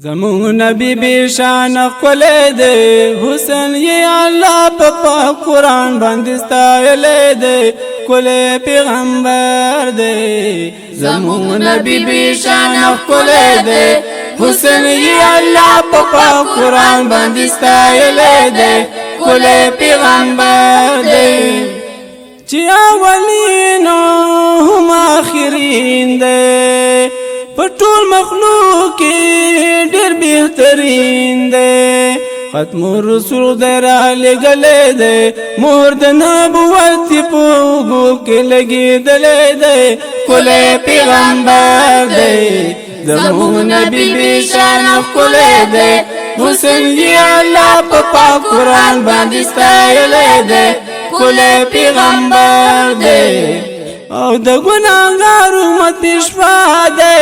زمون نبی بیشان قلی دے حسن یہ اللہ پا قرآن بندستایلے دے کلی پیغمبر دے زمون نبی بیشان قلی دے حسن یہ اللہ پا قرآن بندستایلے دے کلی پیغمبر دے چی اولین هم آخرین دے پټول مخلوق کې ډېر بهترین دی ختم الرسول دی را لګلې دی مهر د نبوت په اوږو کې لګېدلی دی ښکلی پیغمبر دی زموږ نبي بېشانه ښکلی دی حسن یې الله په پاک قرآن باندې ستایلی دی ښکلی پیغمبر دی او د ګناهګار امت پیشوا دی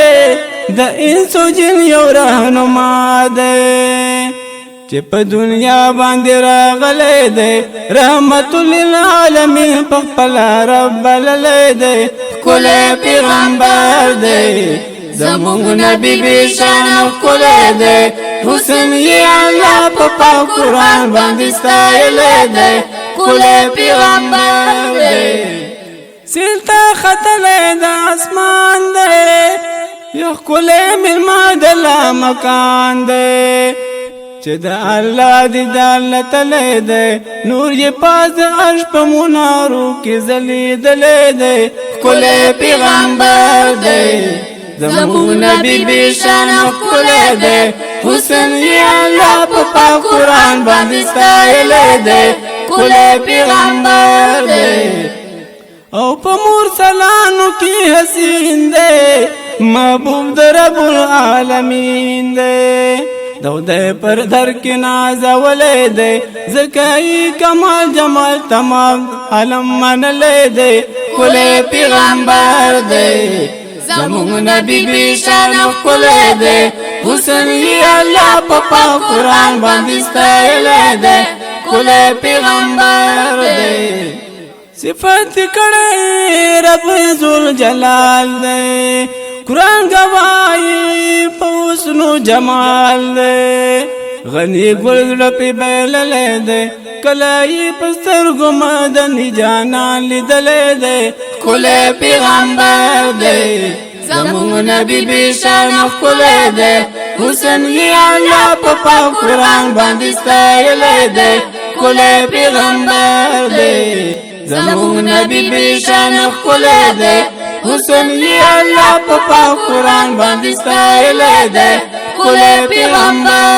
د انس او جن یو رهنما دی چې په دنیا باندې راغلی دی رحمت للعالمین په خپله رب بللی دی ښکلی پیغمبر دی زموږ نبي بېشانه ښکلی دی حسن یې الله په پاک قرآن باندې ستایلی دی ښکلی پیغمبر دی سیلتا خطلی دا اسمان دے یخ کلی ملما دلا مکان دے چه دا اللہ دی دا اللہ تلی دے نور یہ پاس دا عرش پا منارو کی زلی دلی دے کلی پیغمبر دے زمون نبی بیشانه کلی دے حسن یہ اللہ پا پاک قرآن باندستایلی دے کلی پیغمبر دے او په مرسلانو کې حسین دی محبوب د رب العالمین دی دودی پر در کې نازولی دی ځکه یې کمال جمال تمام عالم منلی دی ښکلی پیغمبر دی زموږ نبي بېشانه ښکلی دی حسن یې الله په پاک قرآن باندې ستایلی دی ښکلی پیغمبر دی صفت کړه رب ذل جلال دے قرآن گواہی پوسنو جمال دے غنی گل پی بیللے دے کلائی پسترگو مدنی جانان لیدلے دے ښکلی پیغمبر دے زموږ نبی بېشانه ښکلی دی حسن یې الله په پاک قرآن باندې ستایلی دی ښکلی پیغمبر دی زموږ نبي بېشانه ښکلی دی حسن یې الله په پاک قرآن باندې ستایلی دی ښکلی پیغمبر